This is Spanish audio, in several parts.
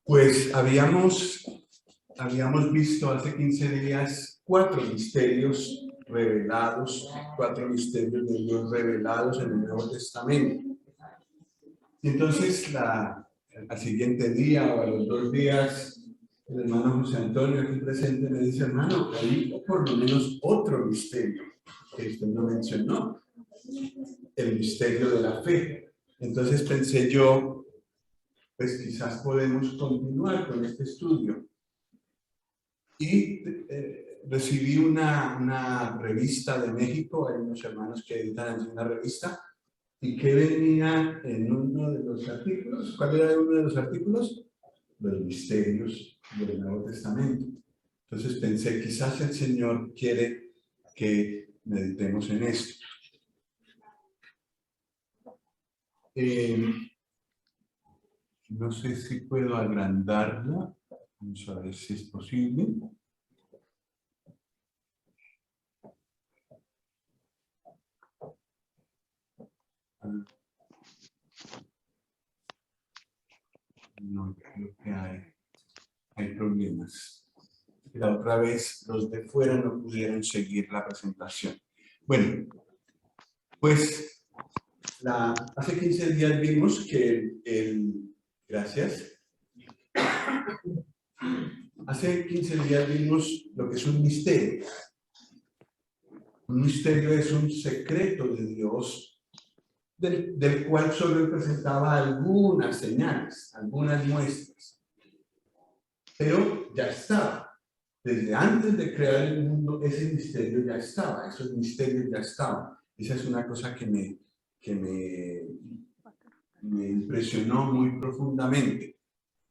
Pues habíamos visto hace 15 días 4 misterios revelados, 4 misterios de Dios revelados en el Nuevo Testamento. Y entonces al siguiente día o a los 2 días, el hermano José Antonio aquí presente me dice: hermano, hay por lo menos otro misterio que usted no mencionó, el misterio de la fe. Entonces pensé yo, pues quizás podemos continuar con este estudio. Y recibí una revista de México, hay unos hermanos que editan una revista, y que venía en uno de los artículos. ¿Cuál era uno de los artículos? Los misterios del Nuevo Testamento. Entonces pensé, quizás el Señor quiere que meditemos en esto. No sé si puedo agrandarla. Vamos a ver si es posible. No, creo que hay problemas. La otra vez los de fuera no pudieron seguir la presentación. Bueno, pues hace 15 días vimos que gracias. Hace 15 días vimos lo que es un misterio. Un misterio es un secreto de Dios del cual solo presentaba algunas señales, algunas muestras. Pero ya estaba. Desde antes de crear el mundo, ese misterio ya estaba, esos misterios ya estaban. Esa es una cosa que me impresionó muy profundamente.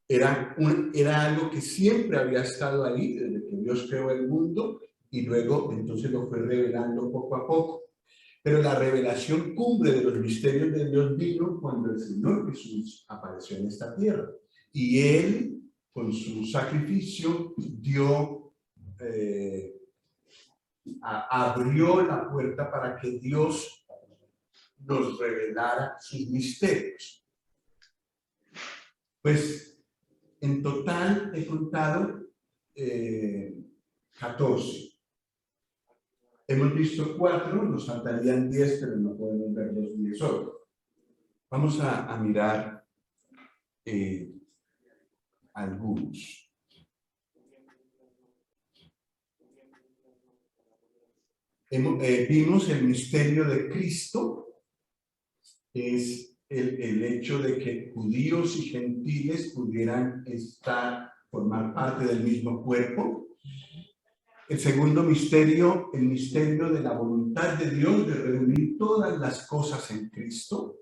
Era algo que siempre había estado ahí, desde que Dios creó el mundo, y luego entonces lo fue revelando poco a poco. Pero la revelación cumbre de los misterios de Dios vino cuando el Señor Jesús apareció en esta tierra. Y Él, con su sacrificio, abrió la puerta para que Dios nos revelara sus misterios. Pues en total he contado 14. Hemos visto 4, nos faltarían 10, pero no podemos ver los 10 otros. Vamos a mirar algunos. Vimos el misterio de Cristo, es el hecho de que judíos y gentiles pudieran formar parte del mismo cuerpo. El segundo misterio, el misterio de la voluntad de Dios de reunir todas las cosas en Cristo.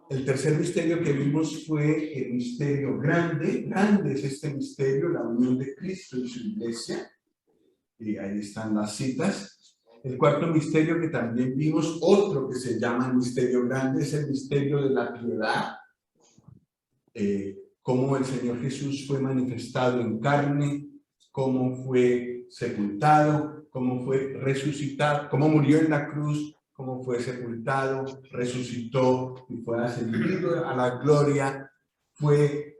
El tercer misterio que vimos fue el misterio grande. Grande es este misterio, la unión de Cristo y su iglesia. Y ahí están las citas. El cuarto misterio que también vimos, otro que se llama el misterio grande, es el misterio de la piedad. Cómo el Señor Jesús fue manifestado en carne, cómo fue sepultado, cómo fue resucitado, cómo murió en la cruz, cómo fue sepultado, resucitó y fue ascendido a la gloria, fue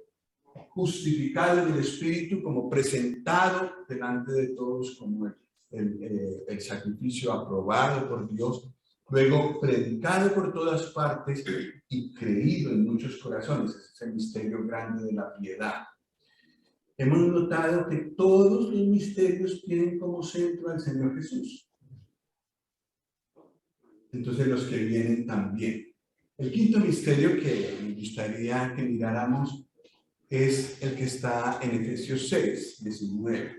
justificado en el Espíritu, como presentado delante de todos como el sacrificio aprobado por Dios, luego predicado por todas partes y creído en muchos corazones. Ese es el misterio grande de la piedad. Hemos notado que todos los misterios tienen como centro al Señor Jesús. Entonces los que vienen también. El quinto misterio que me gustaría que miráramos es el que está en Efesios 6, 19.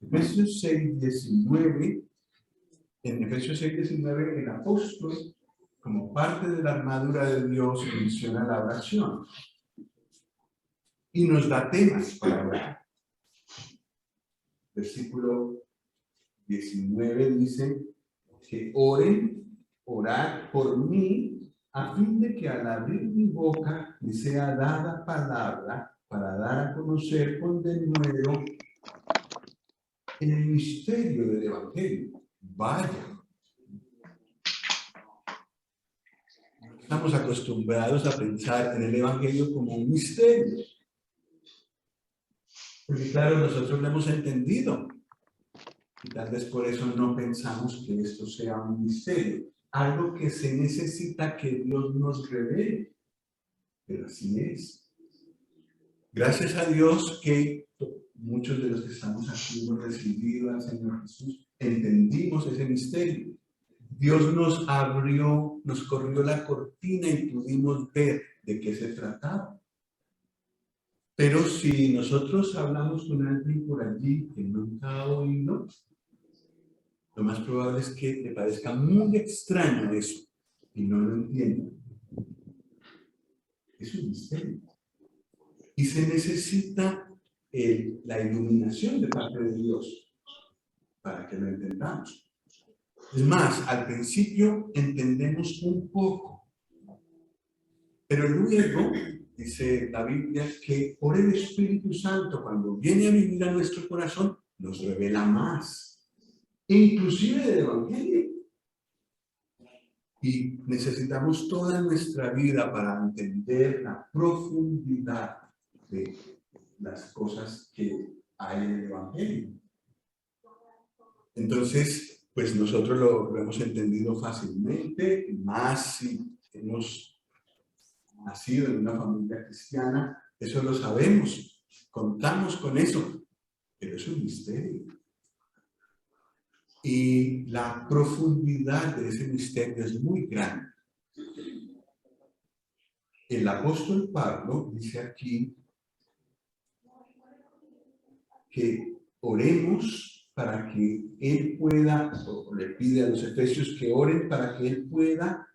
Efesios 6, 19. En Efesios 6, 19, el apóstol, como parte de la armadura de Dios, menciona la oración y nos da temas para orar. Versículo 19 dice que orad por mí a fin de que al abrir mi boca me sea dada palabra para dar a conocer con denuedo el misterio del Evangelio. Vaya. Estamos acostumbrados a pensar en el Evangelio como un misterio. Porque claro, nosotros lo hemos entendido. Y tal vez por eso no pensamos que esto sea un misterio. Algo que se necesita que Dios nos revele. Pero así es. Gracias a Dios que muchos de los que estamos aquí hemos recibido al Señor Jesús, entendimos ese misterio. Dios nos abrió, nos corrió la cortina y pudimos ver de qué se trataba. Pero si nosotros hablamos con alguien por allí que nunca ha oído, lo más probable es que le parezca muy extraño eso y no lo entienda. Es un misterio. Y se necesita la iluminación de parte de Dios para que lo entendamos. Es más, al principio entendemos un poco, pero luego dice la Biblia que por el Espíritu Santo, cuando viene a vivir a nuestro corazón, nos revela más, inclusive del Evangelio. Y necesitamos toda nuestra vida para entender la profundidad de las cosas que hay en el Evangelio. Entonces, pues nosotros lo hemos entendido fácilmente, más si hemos nacido en una familia cristiana, eso lo sabemos, contamos con eso, pero es un misterio. Y la profundidad de ese misterio es muy grande. El apóstol Pablo dice aquí que oremos para que él pueda, o le pide a los efesios que oren para que él pueda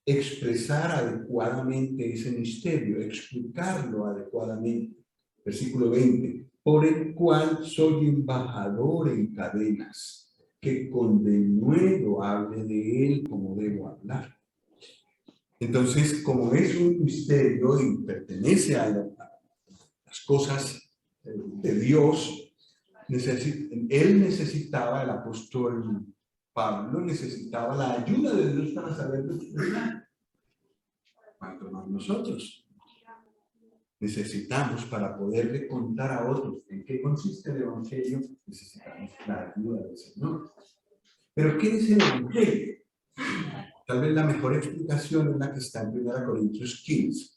expresar adecuadamente ese misterio, explicarlo adecuadamente. Versículo 20, por el cual soy embajador en cadenas, que con denuedo hable de él como debo hablar. Entonces, como es un misterio y pertenece a las cosas de Dios, él necesitaba, el apóstol Pablo necesitaba la ayuda de Dios para saberlo expresar. Cuanto más nosotros necesitamos para poderle contar a otros en qué consiste el Evangelio, necesitamos la ayuda del Señor. Pero ¿qué es el Evangelio? Tal vez la mejor explicación es la que está en 1 Corintios 15.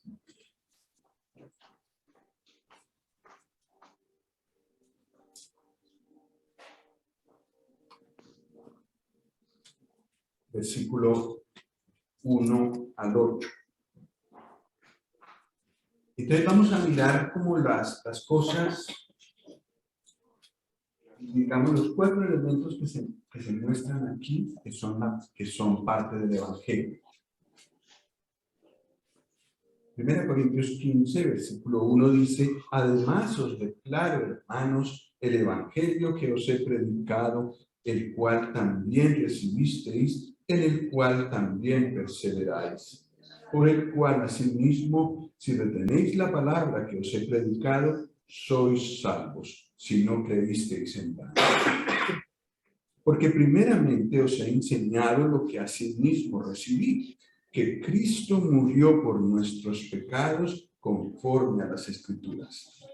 Versículo 1 al 8. Entonces vamos a mirar cómo las cosas, digamos, los 4 elementos que se muestran aquí, que son parte del Evangelio. 1 Corintios 15, versículo 1 dice, además os declaro, hermanos, el Evangelio que os he predicado, el cual también recibisteis, en el cual también perseveráis, por el cual asimismo, si retenéis la palabra que os he predicado, sois salvos, si no creísteis en vano. Porque primeramente os he enseñado lo que asimismo recibí, que Cristo murió por nuestros pecados conforme a las Escrituras.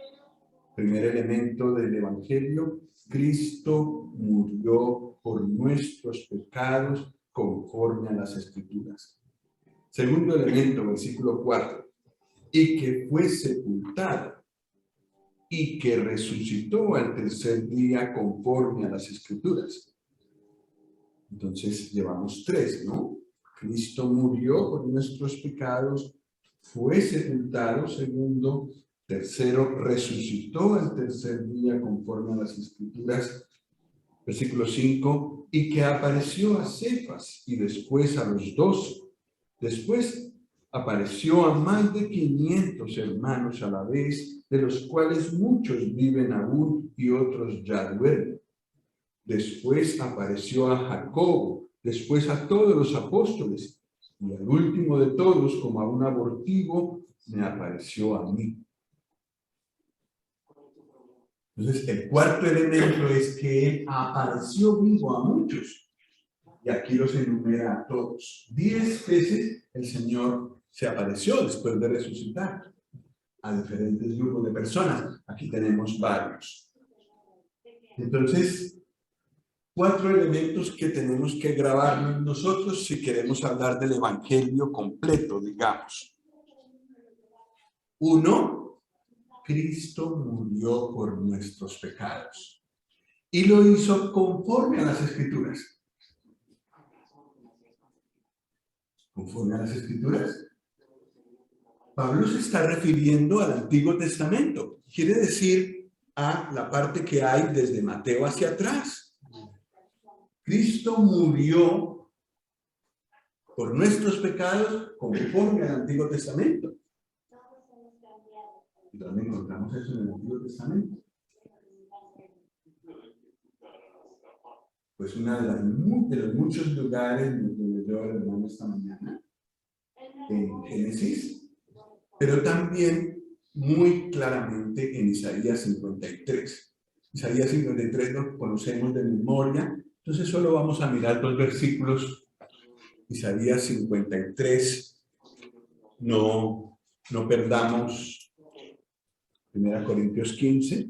Primer elemento del Evangelio, Cristo murió por nuestros pecados conforme a las Escrituras. Segundo elemento, versículo 4, y que fue sepultado y que resucitó al tercer día conforme a las Escrituras. Entonces llevamos 3, ¿no? Cristo murió por nuestros pecados, fue sepultado, segundo, tercero, resucitó al tercer día conforme a las Escrituras, versículo 5, y que apareció a Cefas y después a los 12. Después apareció a más de 500 hermanos a la vez, de los cuales muchos viven aún y otros ya duermen. Después apareció a Jacobo después a todos los apóstoles, y al último de todos, como a un abortivo, me apareció a mí. Entonces, el cuarto elemento es que él apareció vivo a muchos. Y aquí los enumera a todos. 10 veces el Señor se apareció después de resucitar a diferentes grupos de personas. Aquí tenemos varios. Entonces, 4 elementos que tenemos que grabarnos nosotros si queremos hablar del Evangelio completo, digamos. 1, Cristo murió por nuestros pecados y lo hizo conforme a las Escrituras. Conforme a las Escrituras. Pablo se está refiriendo al Antiguo Testamento. Quiere decir a la parte que hay desde Mateo hacia atrás. Cristo murió por nuestros pecados conforme al Antiguo Testamento. ¿Y dónde encontramos eso en el Antiguo Testamento? Pues uno de los muchos lugares donde yo el hermano esta mañana, en Génesis, pero también muy claramente en Isaías 53. Isaías 53 lo conocemos de memoria, entonces solo vamos a mirar 2 versículos. Isaías 53, no perdamos 1 Corintios 15.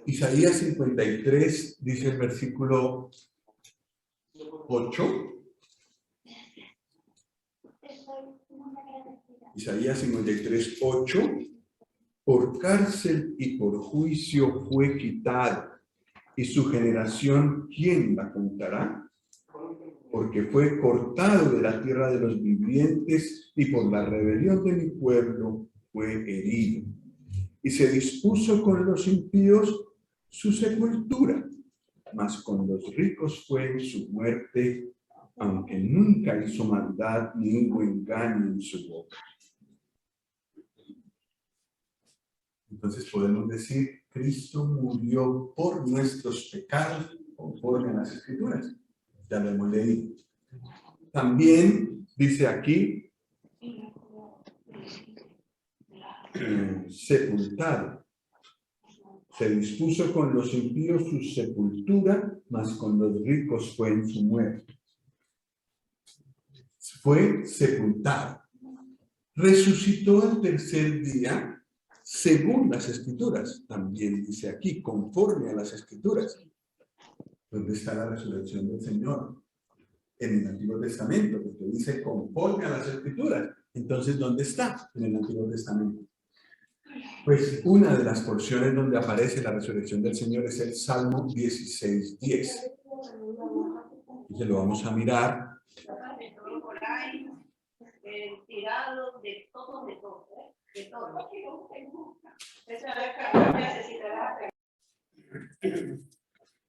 Isaías 53 dice el versículo 8. Isaías 53, 8. Por cárcel y por juicio fue quitado, y su generación, ¿quién la contará? Porque fue cortado de la tierra de los vivientes, y por la rebelión de mi pueblo fue herido. Y se dispuso con los impíos su sepultura, mas con los ricos fue su muerte, aunque nunca hizo maldad ni hubo engaño en su boca. Entonces podemos decir, Cristo murió por nuestros pecados conforme a las Escrituras. Ya lo hemos leído. También dice aquí, sepultado. Se dispuso con los impíos su sepultura, mas con los ricos fue en su muerte. Fue sepultado. Resucitó al tercer día, según las Escrituras. También dice aquí, conforme a las Escrituras. ¿Dónde está la resurrección del Señor? En el Antiguo Testamento, porque dice conforme a las Escrituras. Entonces, ¿dónde está? En el Antiguo Testamento. Pues una de las porciones donde aparece la resurrección del Señor es el Salmo 16:10. Entonces lo vamos a mirar. Tirado de todo.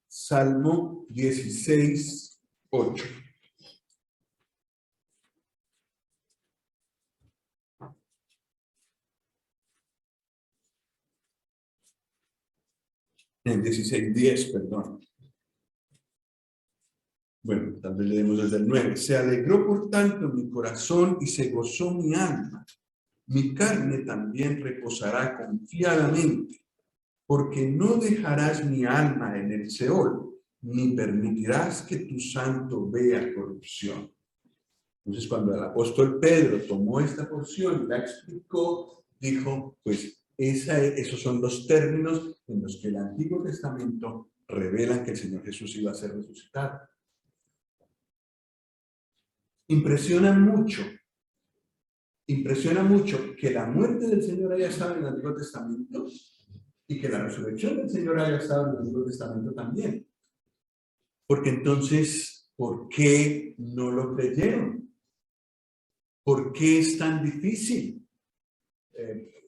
Salmo 16:8. En 16:10, perdón. Bueno, tal vez leemos desde el 9. Se alegró por tanto mi corazón y se gozó mi alma. Mi carne también reposará confiadamente, porque no dejarás mi alma en el Seol, ni permitirás que tu santo vea corrupción. Entonces, cuando el apóstol Pedro tomó esta porción y la explicó, dijo, pues esos son los términos en los que el Antiguo Testamento revelan que el Señor Jesús iba a ser resucitado. Impresiona mucho que la muerte del Señor haya estado en el Antiguo Testamento y que la resurrección del Señor haya estado en el Antiguo Testamento también. Porque entonces, ¿por qué no lo creyeron? ¿Por qué es tan difícil?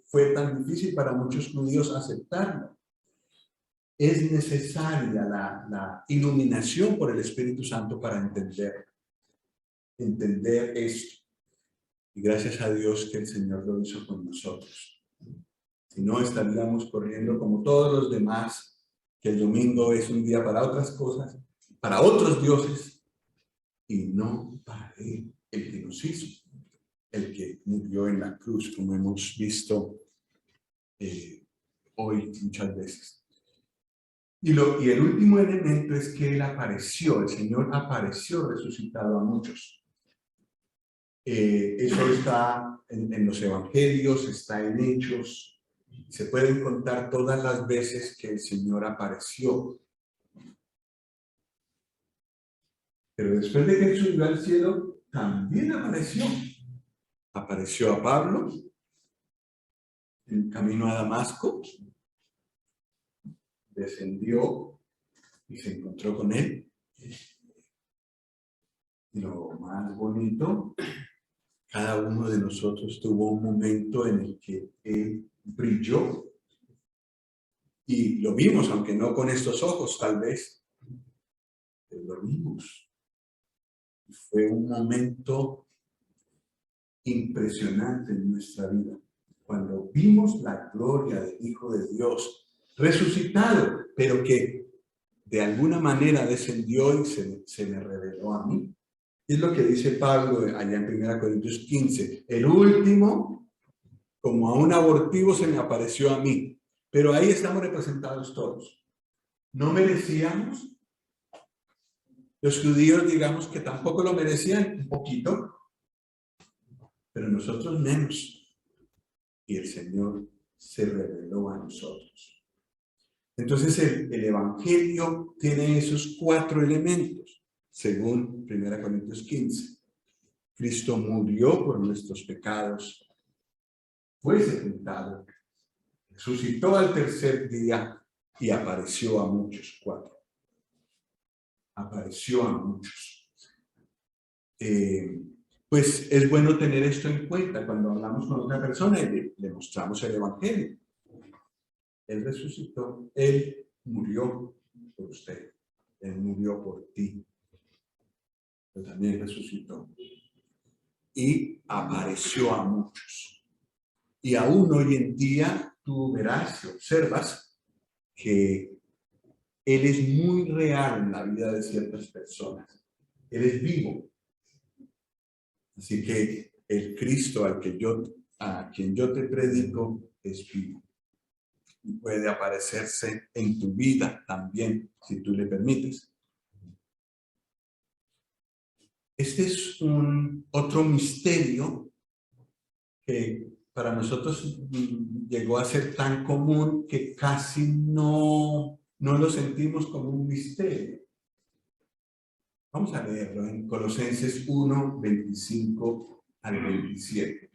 Fue tan difícil para muchos judíos aceptarlo. Es necesaria la iluminación por el Espíritu Santo para entender esto. Y gracias a Dios que el Señor lo hizo con nosotros. Si no, estaríamos corriendo como todos los demás, que el domingo es un día para otras cosas, para otros dioses, y no para Él, el que nos hizo, el que murió en la cruz, como hemos visto hoy muchas veces. Y el último elemento es que Él apareció, el Señor apareció resucitado a muchos. Eso está en los evangelios, está en Hechos. Se pueden contar todas las veces que el Señor apareció. Pero después de que Él subió al cielo, también apareció. Apareció a Pablo en camino a Damasco. Descendió y se encontró con él. Lo más bonito, cada uno de nosotros tuvo un momento en el que él brilló. Y lo vimos, aunque no con estos ojos, tal vez, pero lo vimos. Fue un momento impresionante en nuestra vida, cuando vimos la gloria del Hijo de Dios, resucitado, pero que de alguna manera descendió y se me reveló a mí. Es lo que dice Pablo allá en 1 Corintios 15. El último, como a un abortivo, se me apareció a mí. Pero ahí estamos representados todos. No merecíamos. Los judíos, digamos que tampoco lo merecían, un poquito, pero nosotros menos. Y el Señor se reveló a nosotros. Entonces el Evangelio tiene esos 4 elementos, según 1 Corintios 15. Cristo murió por nuestros pecados, fue sepultado, resucitó al tercer día y apareció a muchos. 4. Apareció a muchos. Pues es bueno tener esto en cuenta cuando hablamos con otra persona y le mostramos el Evangelio. Él resucitó, Él murió por usted, Él murió por ti, pero también resucitó y apareció a muchos. Y aún hoy en día tú verás y observas que Él es muy real en la vida de ciertas personas. Él es vivo. Así que el Cristo a quien yo te predico es vivo. Y puede aparecerse en tu vida también, si tú le permites. Este es otro misterio que para nosotros llegó a ser tan común que casi no lo sentimos como un misterio. Vamos a leerlo en Colosenses 1, 25 al 27.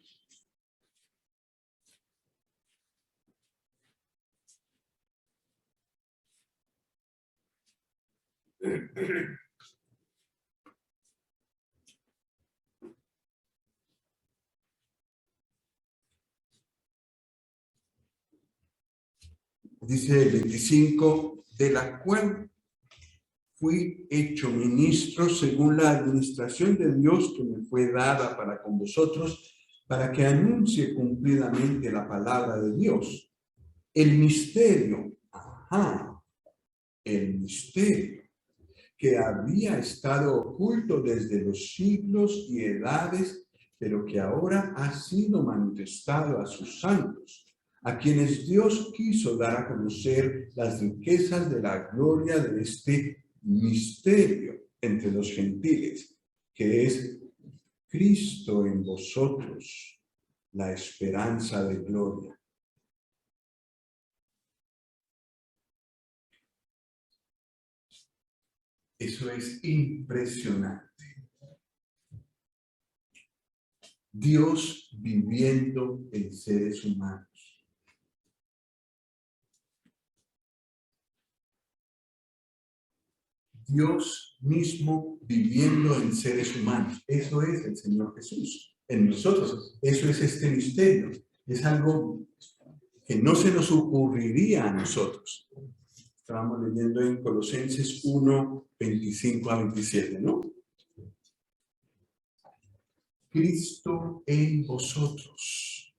Dice el 25, de la cual fui hecho ministro según la administración de Dios que me fue dada para con vosotros, para que anuncie cumplidamente la palabra de Dios. El misterio, el misterio que había estado oculto desde los siglos y edades, pero que ahora ha sido manifestado a sus santos, a quienes Dios quiso dar a conocer las riquezas de la gloria de este misterio entre los gentiles, que es Cristo en vosotros, la esperanza de gloria. Eso es impresionante. Dios viviendo en seres humanos. Dios mismo viviendo en seres humanos. Eso es el Señor Jesús en nosotros. Eso es este misterio. Es algo que no se nos ocurriría a nosotros. Estábamos leyendo en Colosenses 1, 25 a 27, ¿no? Cristo en vosotros.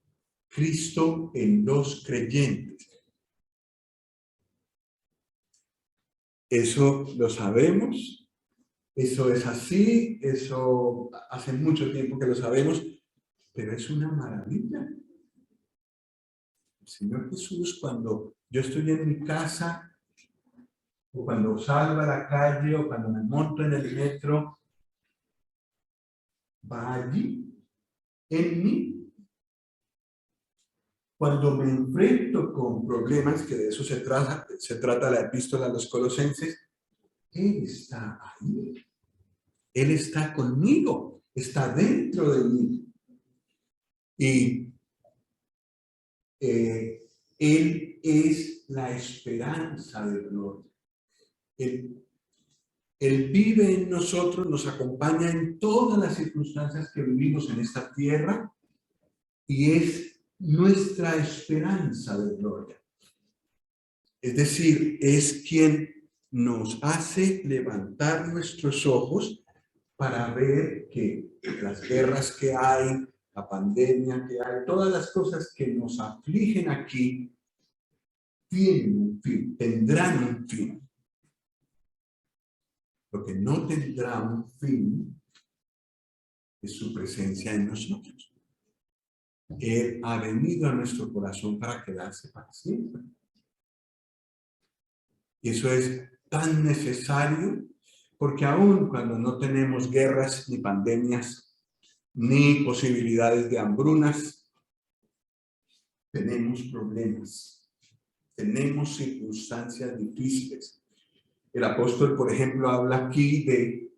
Cristo en los creyentes. Eso lo sabemos, Eso es así, eso hace mucho tiempo que lo sabemos, pero es una maravilla. El Señor Jesús, cuando yo estoy en mi casa, o cuando salgo a la calle, o cuando me monto en el metro, va allí, en mí. Cuando me enfrento con problemas, que de eso se trata la epístola a los Colosenses, Él está ahí. Él está conmigo, está dentro de mí. Y Él es la esperanza de gloria. Él vive en nosotros, nos acompaña en todas las circunstancias que vivimos en esta tierra y es nuestra esperanza de gloria. Es decir, es quien nos hace levantar nuestros ojos para ver que las guerras que hay, la pandemia que hay, todas las cosas que nos afligen aquí, tienen un fin, tendrán un fin. Lo que no tendrá un fin es su presencia en nosotros. Él ha venido a nuestro corazón para quedarse para siempre. Y eso es tan necesario porque aún cuando no tenemos guerras ni pandemias, ni posibilidades de hambrunas, tenemos problemas, tenemos circunstancias difíciles. El apóstol, por ejemplo, habla aquí de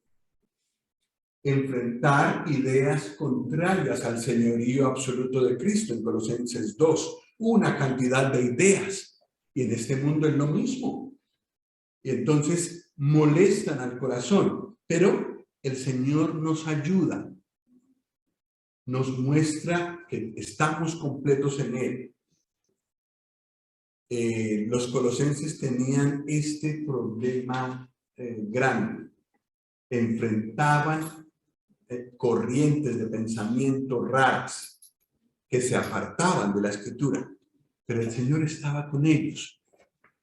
enfrentar ideas contrarias al señorío absoluto de Cristo en Colosenses 2, una cantidad de ideas, y en este mundo es lo mismo. Y entonces molestan al corazón, pero el Señor nos ayuda, nos muestra que estamos completos en Él. Los colosenses tenían este problema grande, enfrentaban corrientes de pensamiento raras que se apartaban de la Escritura, pero el Señor estaba con ellos.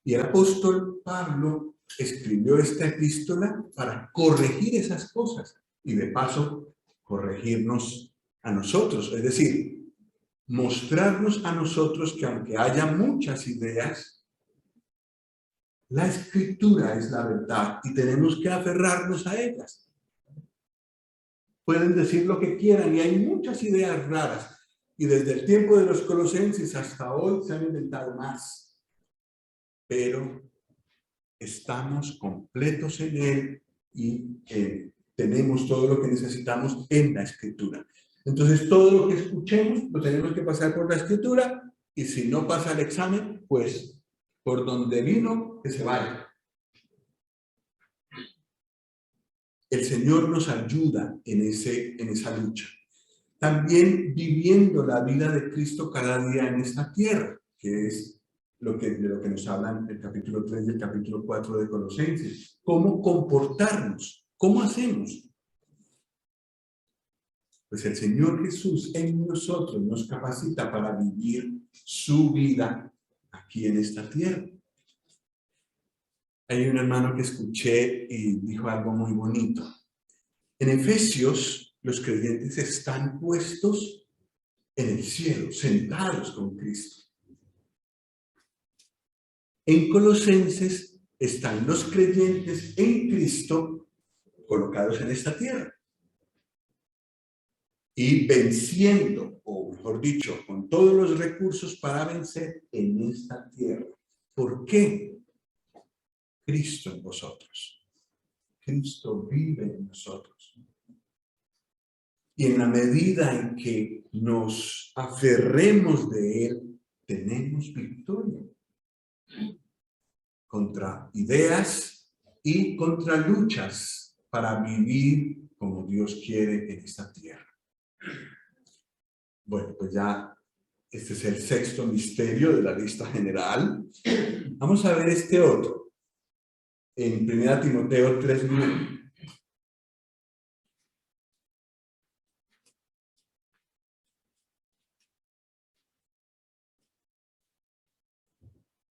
Y el apóstol Pablo escribió esta epístola para corregir esas cosas y de paso corregirnos a nosotros, es decir, mostrarnos a nosotros que aunque haya muchas ideas, la Escritura es la verdad y tenemos que aferrarnos a ellas. Pueden decir lo que quieran y hay muchas ideas raras. Y desde el tiempo de los colosenses hasta hoy se han inventado más. Pero estamos completos en Él y tenemos todo lo que necesitamos en la Escritura. Entonces, todo lo que escuchemos lo tenemos que pasar por la Escritura y si no pasa el examen, pues por donde vino, que se vaya. El Señor nos ayuda en esa lucha. También viviendo la vida de Cristo cada día en esta tierra, que es de lo que nos hablan el capítulo 3 y el capítulo 4 de Colosenses. ¿Cómo comportarnos? ¿Cómo hacemos? Pues el Señor Jesús en nosotros nos capacita para vivir su vida aquí en esta tierra. Hay un hermano que escuché y dijo algo muy bonito. En Efesios, los creyentes están puestos en el cielo, sentados con Cristo. En Colosenses están los creyentes en Cristo colocados en esta tierra. Y venciendo, o mejor dicho, con todos los recursos para vencer en esta tierra. ¿Por qué? Cristo en vosotros. Cristo vive en nosotros. Y en la medida en que nos aferremos de Él, tenemos victoria contra ideas y contra luchas para vivir como Dios quiere en esta tierra. Bueno, pues ya este es el sexto misterio de la lista general. Vamos a ver este otro, en 1 Timoteo 3:9.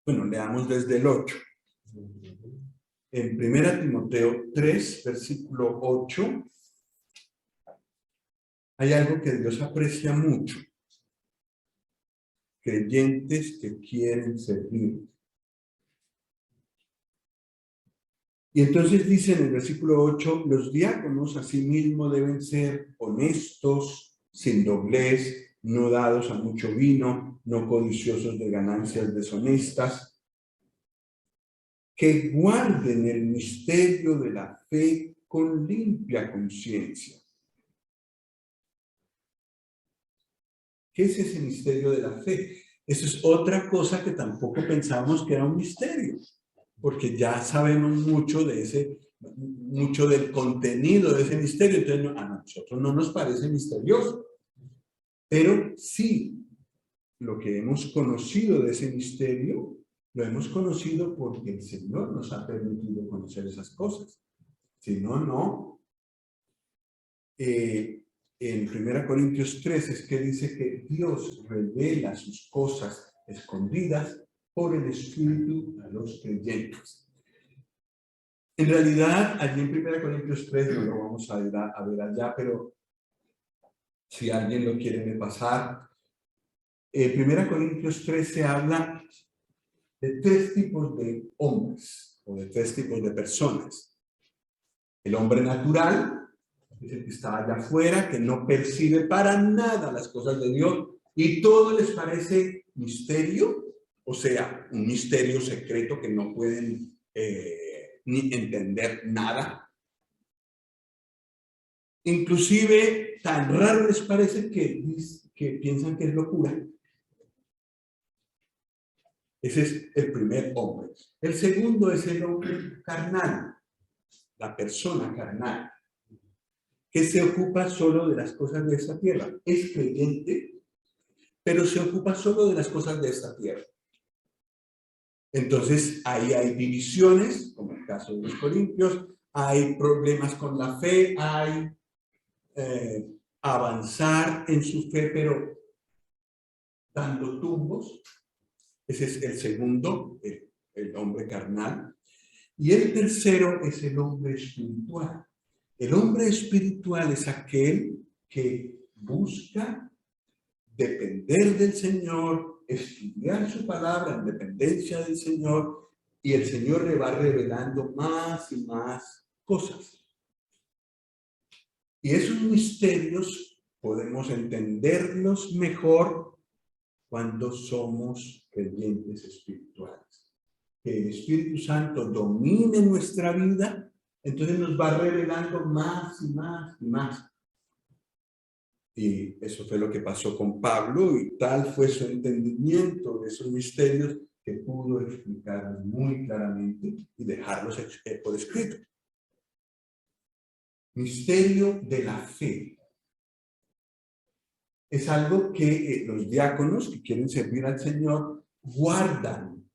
Bueno, leamos desde el 8. En 1 Timoteo 3, versículo 8, hay algo que Dios aprecia mucho. Creyentes que quieren servir. Y entonces dice en el versículo 8, los diáconos asimismo deben ser honestos, sin doblez, no dados a mucho vino, no codiciosos de ganancias deshonestas, que guarden el misterio de la fe con limpia conciencia. ¿Qué es ese misterio de la fe? Eso es otra cosa que tampoco pensábamos que era un misterio, porque ya sabemos mucho del contenido de ese misterio, entonces a nosotros no nos parece misterioso, pero sí, lo que hemos conocido de ese misterio, lo hemos conocido porque el Señor nos ha permitido conocer esas cosas. Si no, no. En 1 Corintios 3 es que dice que Dios revela sus cosas escondidas por el Espíritu a los creyentes. En realidad, allí en 1 Corintios 3 no lo vamos a ver allá, pero si alguien lo quiere pasar, en 1 Corintios 3 se habla de 3 tipos de hombres o de 3 tipos de personas. El hombre natural, es el que está allá afuera, que no percibe para nada las cosas de Dios y todo les parece misterio, o sea, un misterio secreto que no pueden ni entender nada. Inclusive, tan raro les parece que piensan que es locura. Ese es el primer hombre. El segundo es el hombre carnal, la persona carnal, que se ocupa solo de las cosas de esta tierra. Es creyente, pero se ocupa solo de las cosas de esta tierra. Entonces, ahí hay divisiones, como el caso de los corintios, hay problemas con la fe, hay avanzar en su fe, pero dando tumbos. Ese es el segundo, el hombre carnal. Y el tercero es el hombre espiritual. El hombre espiritual es aquel que busca depender del Señor, estudiar su palabra en dependencia del Señor, y el Señor le va revelando más y más cosas. Y esos misterios podemos entenderlos mejor cuando somos creyentes espirituales. Que el Espíritu Santo domine nuestra vida, entonces nos va revelando más y más y más. Y eso fue lo que pasó con Pablo, y tal fue su entendimiento de esos misterios que pudo explicarlos muy claramente y dejarlos por escrito. Misterio de la fe. Es algo que los diáconos que quieren servir al Señor guardan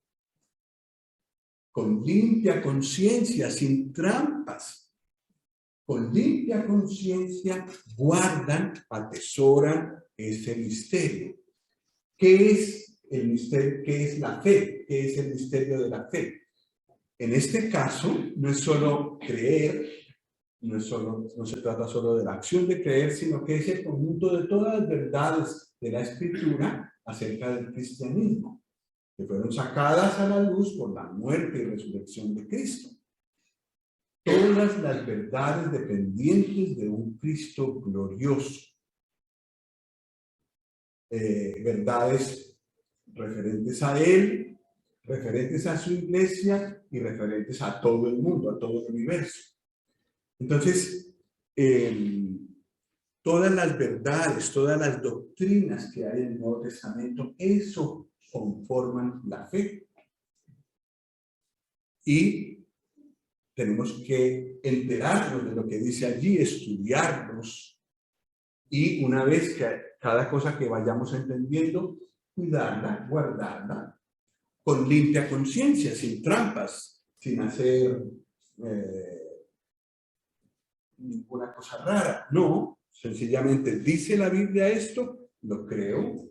con limpia conciencia, sin trampas. Con limpia conciencia guardan, atesoran ese misterio. ¿Qué es el misterio? ¿Qué es la fe? ¿Qué es el misterio de la fe? En este caso, no es solo creer, no se trata solo de la acción de creer, sino que es el conjunto de todas las verdades de la Escritura acerca del cristianismo, que fueron sacadas a la luz por la muerte y resurrección de Cristo. Todas las verdades dependientes de un Cristo glorioso. Verdades referentes a Él, referentes a su iglesia y referentes a todo el mundo, a todo el universo. Entonces, todas las verdades, todas las doctrinas que hay en el Nuevo Testamento, eso conforman la fe. Y tenemos que enterarnos de lo que dice allí, estudiarlos, y una vez que cada cosa que vayamos entendiendo, cuidarla, guardarla, con limpia conciencia, sin trampas, sin hacer ninguna cosa rara. No, sencillamente dice la Biblia esto, lo creo,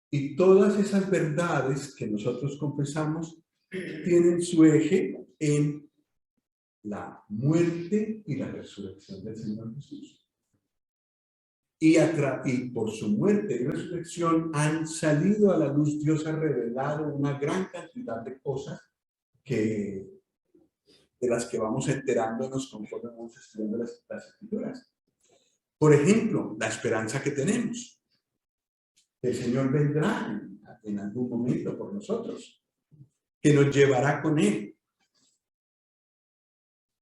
y todas esas verdades que nosotros confesamos tienen su eje en la muerte y la resurrección del Señor Jesús. Y por su muerte y resurrección han salido a la luz. Dios ha revelado una gran cantidad de cosas de las que vamos enterándonos conforme vamos estudiando las Escrituras. Por ejemplo, la esperanza que tenemos. El Señor vendrá en algún momento por nosotros, que nos llevará con Él,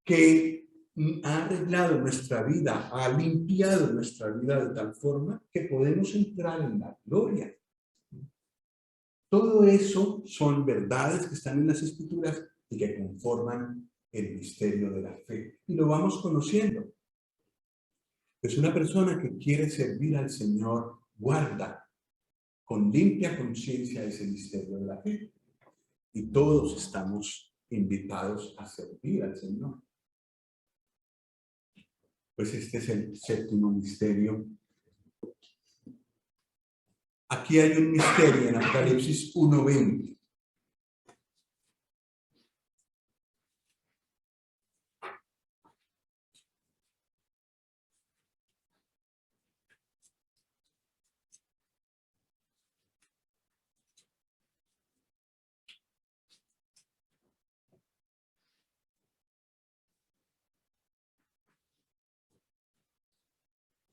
que ha arreglado nuestra vida, ha limpiado nuestra vida de tal forma que podemos entrar en la gloria. Todo eso son verdades que están en las Escrituras y que conforman el misterio de la fe. Y lo vamos conociendo. Es una persona que quiere servir al Señor, guarda con limpia conciencia ese misterio de la fe. Y todos estamos invitados a servir al Señor. Pues este es el séptimo misterio. Aquí hay un misterio en Apocalipsis 1:20.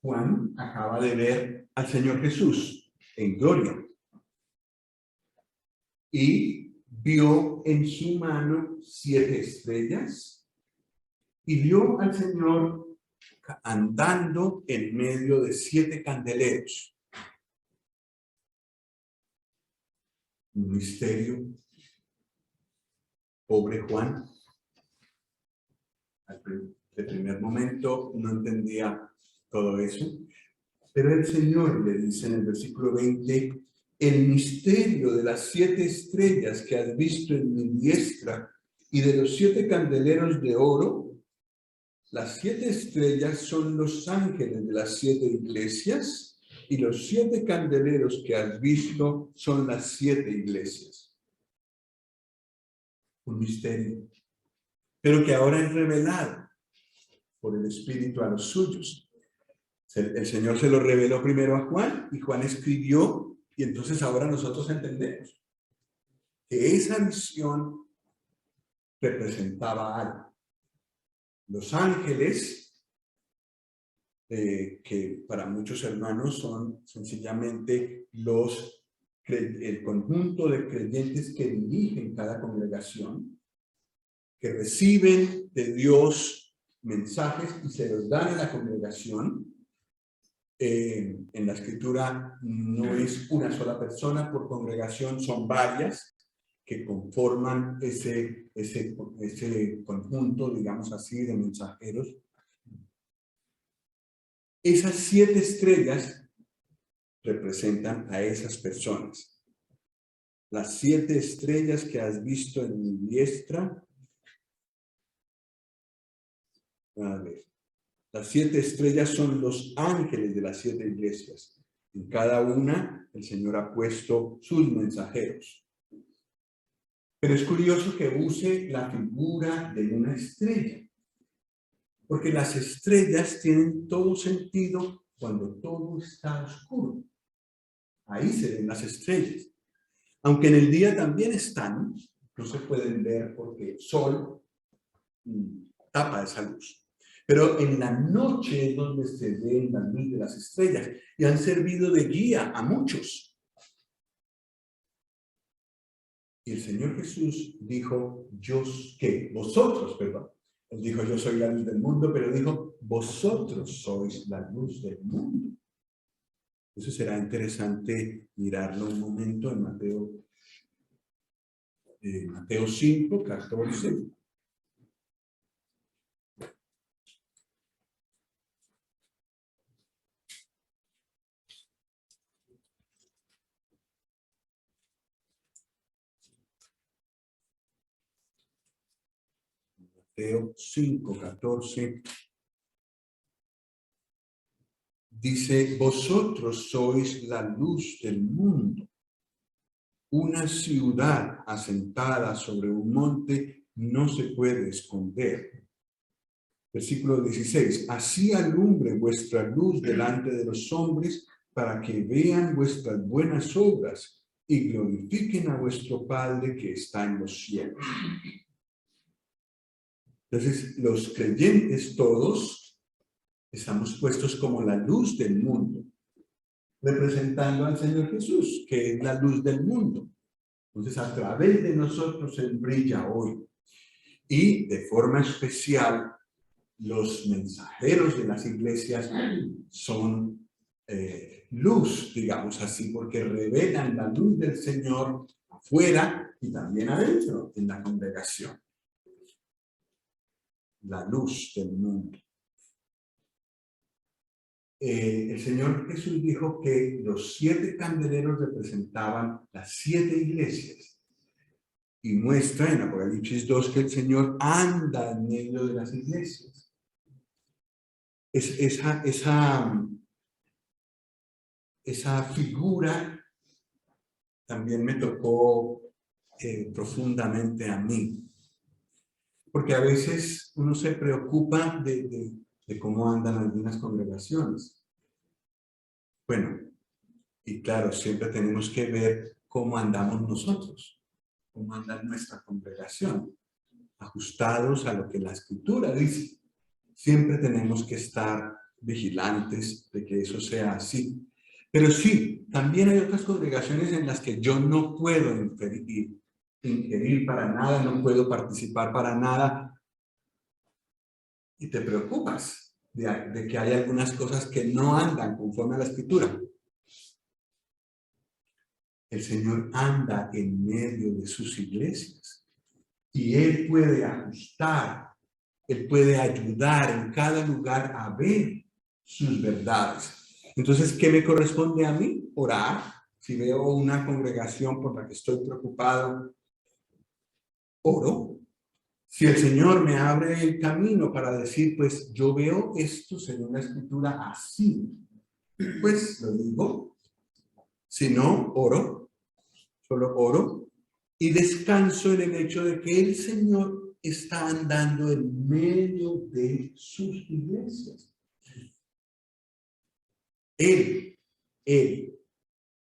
Juan acaba de ver al Señor Jesús en gloria y vio en su mano 7 estrellas y vio al Señor andando en medio de 7 candeleros. Un misterio. Pobre Juan. De primer momento no entendía todo eso, pero el Señor le dice en el versículo 20, el misterio de las 7 estrellas que has visto en mi diestra y de los 7 candeleros de oro. Las 7 estrellas son los ángeles de las 7 iglesias y los 7 candeleros que has visto son las 7 iglesias. Un misterio, pero que ahora es revelado por el Espíritu a los suyos. El Señor se lo reveló primero a Juan y Juan escribió, y entonces ahora nosotros entendemos que esa visión representaba algo. Los ángeles, que para muchos hermanos son sencillamente el conjunto de creyentes que dirigen cada congregación, que reciben de Dios mensajes y se los dan a la congregación. En la Escritura no es una sola persona por congregación, son varias que conforman ese conjunto, digamos así, de mensajeros. Esas 7 estrellas representan a esas personas. Las 7 estrellas que has visto en mi diestra. A ver. Las 7 estrellas son los ángeles de las 7 iglesias. En cada una el Señor ha puesto sus mensajeros. Pero es curioso que use la figura de una estrella. Porque las estrellas tienen todo sentido cuando todo está oscuro. Ahí se ven las estrellas. Aunque en el día también están, no se pueden ver porque el sol tapa esa luz. Pero en la noche es donde se ven la luz de las estrellas y han servido de guía a muchos. Y el Señor Jesús dijo, vosotros, perdón. Él dijo, yo soy la luz del mundo, pero dijo, vosotros sois la luz del mundo. Eso será interesante mirarlo un momento en Mateo 5, 14. Mateo 5, 14. Dice, vosotros sois la luz del mundo. Una ciudad asentada sobre un monte no se puede esconder. Versículo 16. Así alumbre vuestra luz delante de los hombres, para que vean vuestras buenas obras y glorifiquen a vuestro Padre que está en los cielos. Entonces, los creyentes todos estamos puestos como la luz del mundo, representando al Señor Jesús, que es la luz del mundo. Entonces, a través de nosotros Él brilla hoy. Y de forma especial, los mensajeros de las iglesias son luz, digamos así, porque revelan la luz del Señor afuera y también adentro en la congregación. La luz del mundo. El Señor Jesús dijo que los 7 candeleros representaban las 7 iglesias. Y muestra en Apocalipsis 2 que el Señor anda en medio de las iglesias. Esa figura también me tocó profundamente a mí. Porque a veces uno se preocupa de cómo andan algunas congregaciones. Bueno, y claro, siempre tenemos que ver cómo andamos nosotros, cómo anda nuestra congregación, ajustados a lo que la Escritura dice. Siempre tenemos que estar vigilantes de que eso sea así. Pero sí, también hay otras congregaciones en las que yo no puedo ingerir para nada, no puedo participar para nada. Y te preocupas de que hay algunas cosas que no andan conforme a la Escritura. El Señor anda en medio de sus iglesias y Él puede ajustar, Él puede ayudar en cada lugar a ver sus verdades. Entonces, ¿qué me corresponde a mí? Orar. Si veo una congregación por la que estoy preocupado, oro. Si el Señor me abre el camino para decir, pues yo veo esto según la Escritura así, pues lo digo. Si no, oro, solo oro y descanso en el hecho de que el Señor está andando en medio de sus iglesias. Él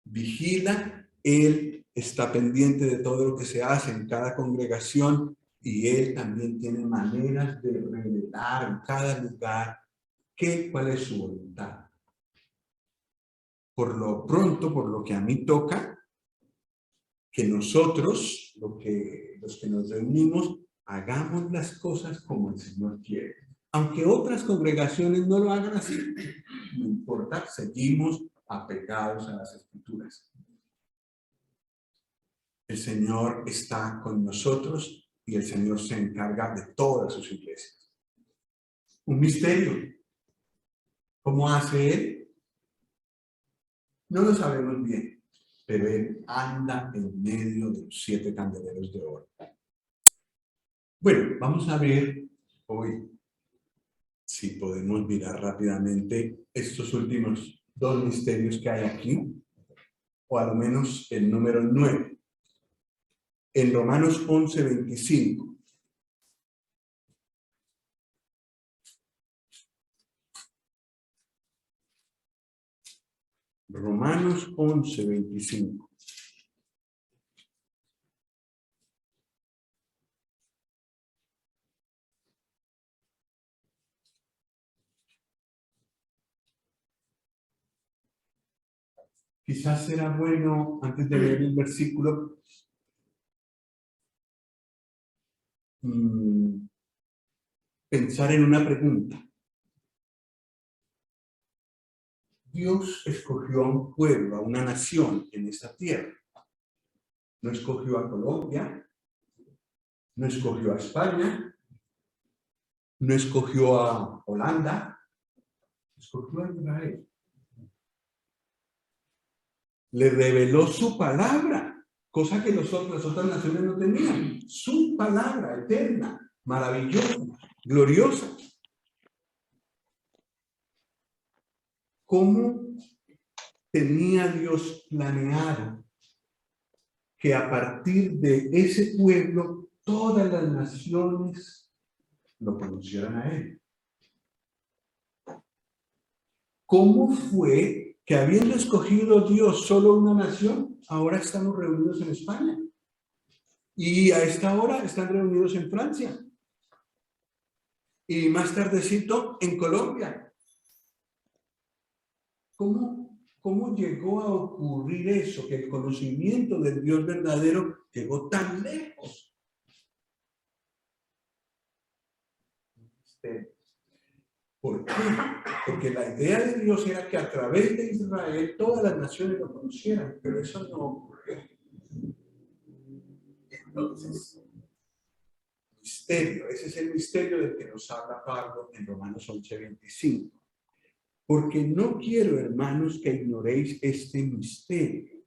vigila, Él está pendiente de todo lo que se hace en cada congregación y Él también tiene maneras de revelar en cada lugar cuál es su voluntad. Por lo pronto, por lo que a mí toca, que nosotros, los que nos reunimos, hagamos las cosas como el Señor quiere. Aunque otras congregaciones no lo hagan así, no importa, seguimos apegados a las Escrituras. El Señor está con nosotros y el Señor se encarga de todas sus iglesias. Un misterio. ¿Cómo hace Él? No lo sabemos bien, pero Él anda en medio de los 7 candeleros de oro. Bueno, vamos a ver hoy si podemos mirar rápidamente estos últimos 2 misterios que hay aquí, o al menos el número 9. En Romanos 11:25. Romanos 11:25. Quizás será bueno, antes de leer el versículo, pensar en una pregunta. Dios escogió a un pueblo, a una nación en esta tierra. No escogió a Colombia, no escogió a España, no escogió a Holanda, escogió a Israel. Le reveló su palabra, cosa que las otras naciones no tenían. Su palabra eterna, maravillosa, gloriosa. ¿Cómo tenía Dios planeado que a partir de ese pueblo todas las naciones lo conocieran a él. ¿Cómo fue que habiendo escogido Dios solo una nación, ahora estamos reunidos en España? Y a esta hora están reunidos en Francia. Y más tardecito en Colombia. ¿Cómo llegó a ocurrir eso? Que el conocimiento del Dios verdadero llegó tan lejos. ¿Por qué? Porque la idea de Dios era que a través de Israel todas las naciones lo conocieran, pero eso no ocurrió. Entonces, misterio, ese es el misterio del que nos habla Pablo en Romanos 11:25. Porque no quiero, hermanos, que ignoréis este misterio,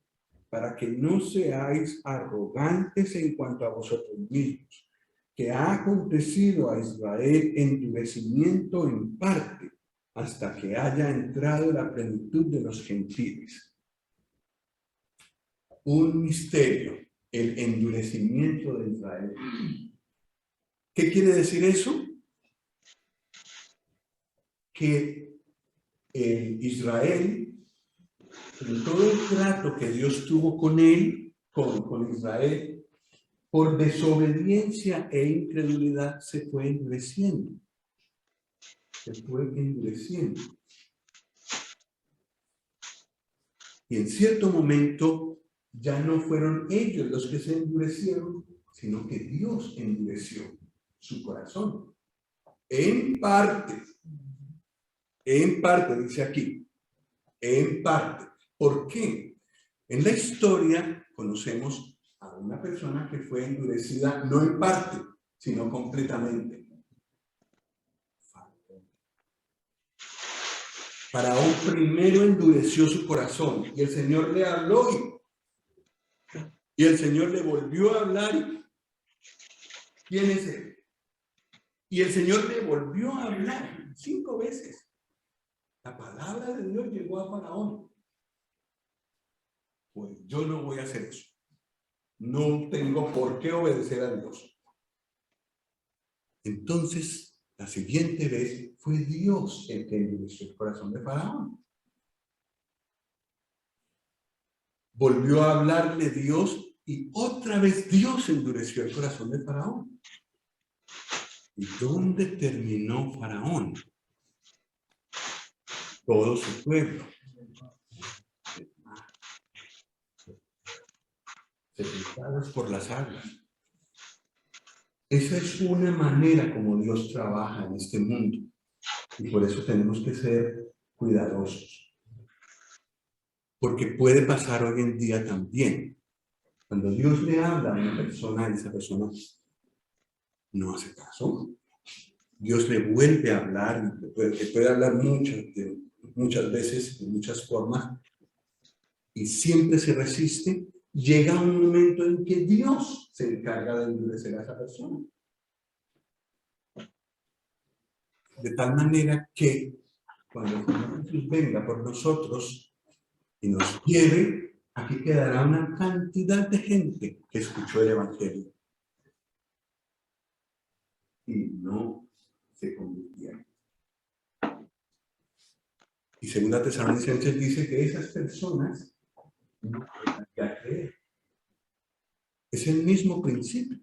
para que no seáis arrogantes en cuanto a vosotros mismos, que ha acontecido a Israel endurecimiento en parte, hasta que haya entrado la plenitud de los gentiles. Un misterio, el endurecimiento de Israel. ¿Qué quiere decir eso? Que Israel, en todo el trato que Dios tuvo con él, con Israel, por desobediencia e incredulidad se fue endureciendo. Se fue endureciendo. Y en cierto momento ya no fueron ellos los que se endurecieron, sino que Dios endureció su corazón. En parte, dice aquí, en parte. ¿Por qué? En la historia conocemos a una persona que fue endurecida no en parte, sino completamente. Faraón primero endureció su corazón y el Señor le habló y el Señor le volvió a hablar. ¿Quién es él? Y el Señor le volvió a hablar 5 veces. La palabra de Dios llegó a Faraón. Pues yo no voy a hacer eso. No tengo por qué obedecer a Dios. Entonces, la siguiente vez fue Dios el que endureció el corazón de Faraón. Volvió a hablarle Dios y otra vez Dios endureció el corazón de Faraón. ¿Y dónde terminó Faraón? Todo su pueblo. Sepultados por las aguas. Esa es una manera como Dios trabaja en este mundo. Y por eso tenemos que ser cuidadosos. Porque puede pasar hoy en día también. Cuando Dios le habla a una persona, esa persona no hace caso. Dios le vuelve a hablar, que puede hablar muchas veces, de muchas formas, y siempre se resiste. Llega un momento en que Dios se encarga de endurecer a esa persona. De tal manera que cuando el Señor Jesús venga por nosotros y nos lleve, aquí quedará una cantidad de gente que escuchó el Evangelio y no se convirtieron. Y segunda Tesalonicenses dice que esas personas no pueden ya creer. Es el mismo principio.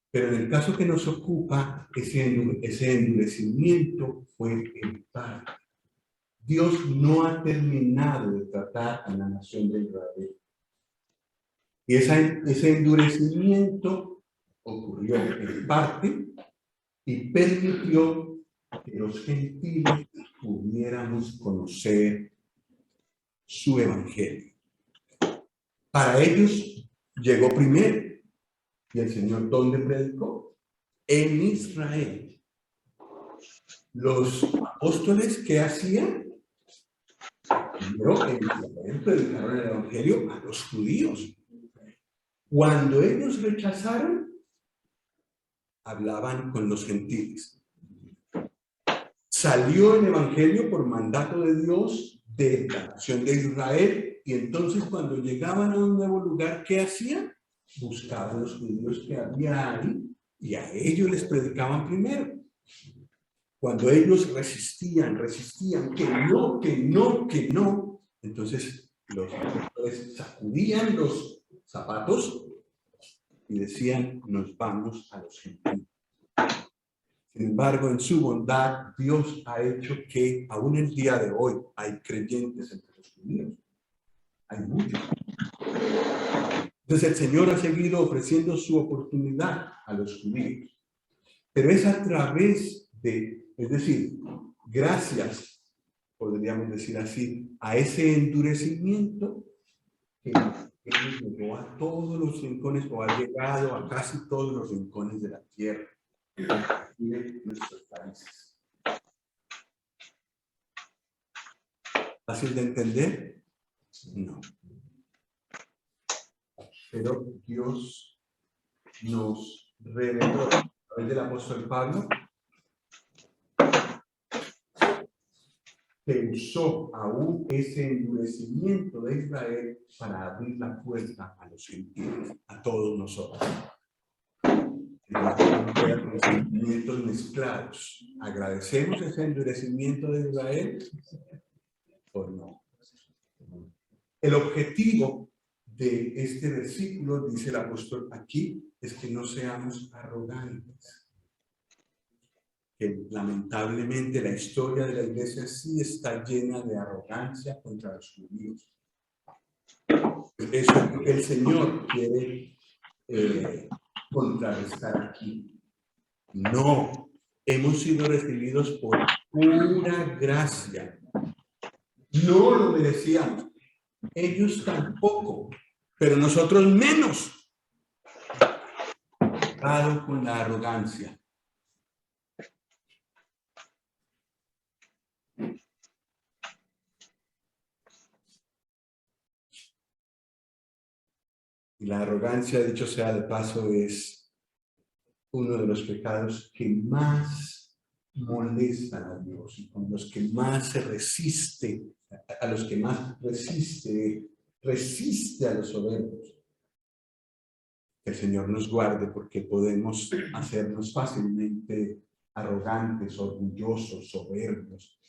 Pero en el caso que nos ocupa, ese endurecimiento fue en parte. Dios no ha terminado de tratar a la nación de Israel. Y ese endurecimiento ocurrió en parte y permitió que los gentiles pudiéramos conocer su evangelio. Para ellos llegó primero. ¿Y el Señor dónde predicó? En Israel. Los apóstoles, ¿qué hacían? Primero en Israel predicaron el evangelio a los judíos. Cuando ellos rechazaron, hablaban con los gentiles. Salió el evangelio por mandato de Dios de la nación de Israel, y entonces cuando llegaban a un nuevo lugar, ¿qué hacían? buscaban los judíos que había ahí y a ellos les predicaban primero. Cuando ellos resistían, que no, entonces los apóstoles sacudían los zapatos y decían, nos vamos a los gentiles. Sin embargo, en su bondad, Dios ha hecho que aún el día de hoy hay creyentes entre los judíos. Hay muchos. Entonces el Señor ha seguido ofreciendo su oportunidad a los judíos. Pero es a través de, es decir, gracias, podríamos decir así, a ese endurecimiento que llegó a todos los rincones o ha llegado a casi todos los rincones de la tierra, de nuestros países. ¿Fácil de entender? No. Pero Dios nos reveló a través del apóstol Pablo que usó aún ese endurecimiento de Israel para abrir la puerta a los gentiles, a todos nosotros. Con sentimientos mezclados. ¿Agradecemos ese endurecimiento de Israel o no? El objetivo de este versículo, dice el apóstol aquí, es que no seamos arrogantes. Que lamentablemente la historia de la iglesia sí está llena de arrogancia contra los judíos. Eso es lo que el Señor quiere contrarrestar aquí. No, hemos sido recibidos por pura gracia. No lo merecíamos. Ellos tampoco, pero nosotros menos. Cuidado con la arrogancia. Y la arrogancia, dicho sea de paso, es uno de los pecados que más molestan a Dios y con los que más se resiste, a los que más resiste a los soberbios. Que el Señor nos guarde porque podemos hacernos fácilmente arrogantes, orgullosos, soberbios.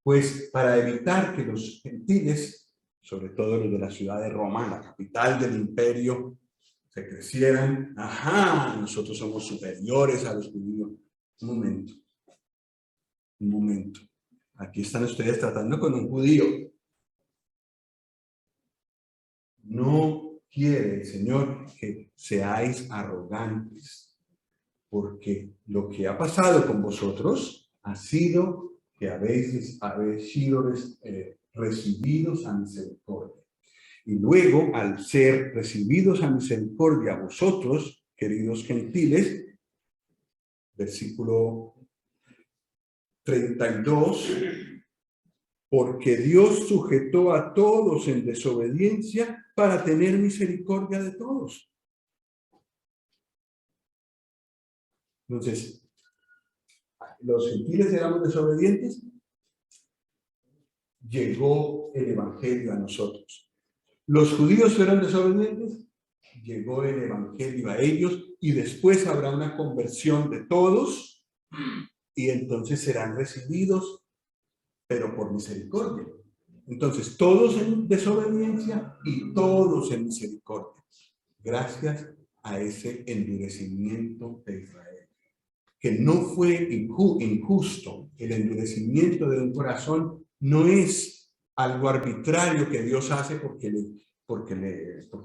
Pues para evitar que los gentiles, sobre todo los de la ciudad de Roma, la capital del imperio, se crecieran, nosotros somos superiores a los judíos. Un momento. Aquí están ustedes tratando con un judío. No quiere el Señor que seáis arrogantes, porque lo que ha pasado con vosotros ha sido que habéis sido recibidos a misericordia. Y luego, al ser recibidos a misericordia vosotros, queridos gentiles, versículo 32, porque Dios sujetó a todos en desobediencia para tener misericordia de todos. Entonces, los gentiles éramos desobedientes, llegó el evangelio a nosotros. Los judíos fueron desobedientes, llegó el evangelio a ellos y después habrá una conversión de todos y entonces serán recibidos, pero por misericordia. Entonces, todos en desobediencia y todos en misericordia. Gracias a ese endurecimiento de Israel. Que no fue injusto. El endurecimiento de un corazón no es algo arbitrario que Dios hace porque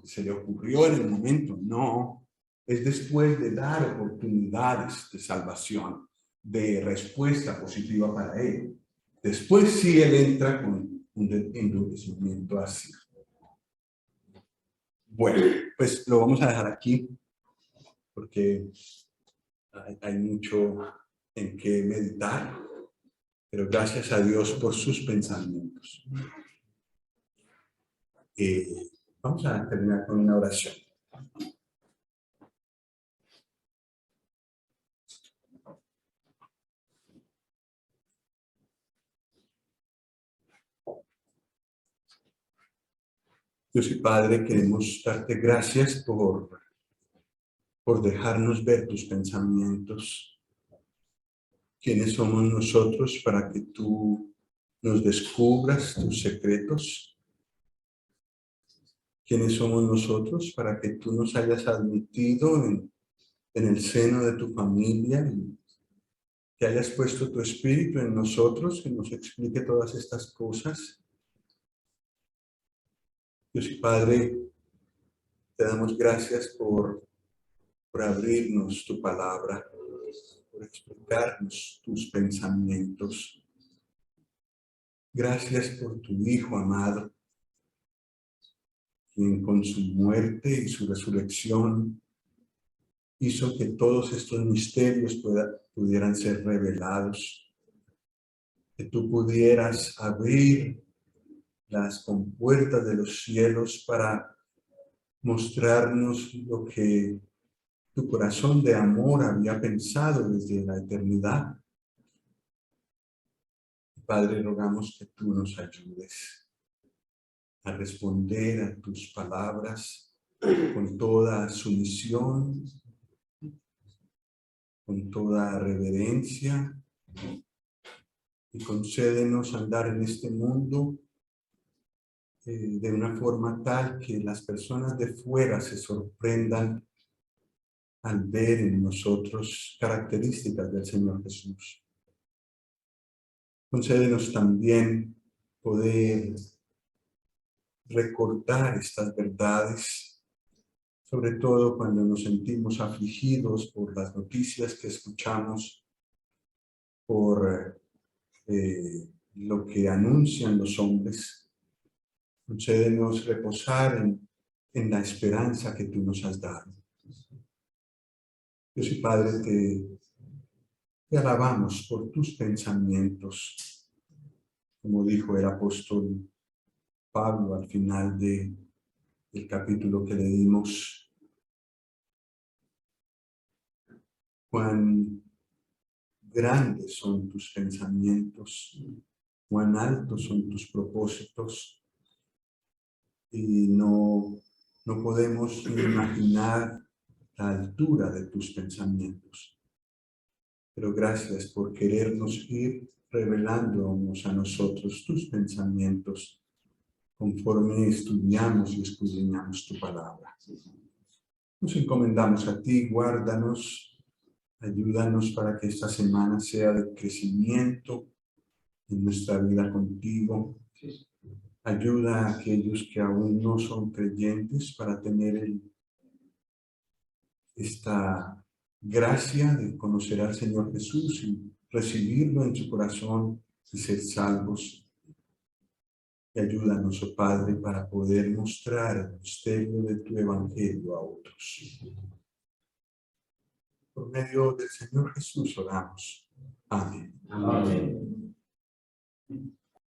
se le ocurrió en el momento. No, es después de dar oportunidades de salvación, de respuesta positiva para él. Después sí él entra con un endurecimiento así. Bueno, pues lo vamos a dejar aquí porque hay mucho en qué meditar, pero gracias a Dios por sus pensamientos. Vamos a terminar con una oración. Dios y Padre, queremos darte gracias por por dejarnos ver tus pensamientos. ¿Quiénes somos nosotros para que tú nos descubras tus secretos? ¿Quiénes somos nosotros para que tú nos hayas admitido en el seno de tu familia y que hayas puesto tu espíritu en nosotros, que nos explique todas estas cosas? Dios y Padre, te damos gracias por abrirnos tu palabra, por explicarnos tus pensamientos. Gracias por tu Hijo amado, quien con su muerte y su resurrección hizo que todos estos misterios pudieran ser revelados, que tú pudieras abrir las compuertas de los cielos para mostrarnos lo que tu corazón de amor había pensado desde la eternidad. Padre, rogamos que tú nos ayudes a responder a tus palabras con toda sumisión, con toda reverencia, y concédenos andar en este mundo de una forma tal que las personas de fuera se sorprendan al ver en nosotros características del Señor Jesús. Concédenos también poder recordar estas verdades, sobre todo cuando nos sentimos afligidos por las noticias que escuchamos, por lo que anuncian los hombres. Concédenos reposar en la esperanza que tú nos has dado. Dios y Padre, te alabamos por tus pensamientos, como dijo el apóstol Pablo al final del capítulo que leímos. Cuán grandes son tus pensamientos, cuán altos son tus propósitos, y no podemos imaginar la altura de tus pensamientos. Pero gracias por querernos ir revelándonos a nosotros tus pensamientos conforme estudiamos y escudriñamos tu palabra. Nos encomendamos a ti, guárdanos, ayúdanos para que esta semana sea de crecimiento en nuestra vida contigo. Ayuda a aquellos que aún no son creyentes para tener esta gracia de conocer al Señor Jesús y recibirlo en su corazón y ser salvos. Y ayúdanos, oh Padre, para poder mostrar el misterio de tu Evangelio a otros. Por medio del Señor Jesús oramos. Amén. Amén.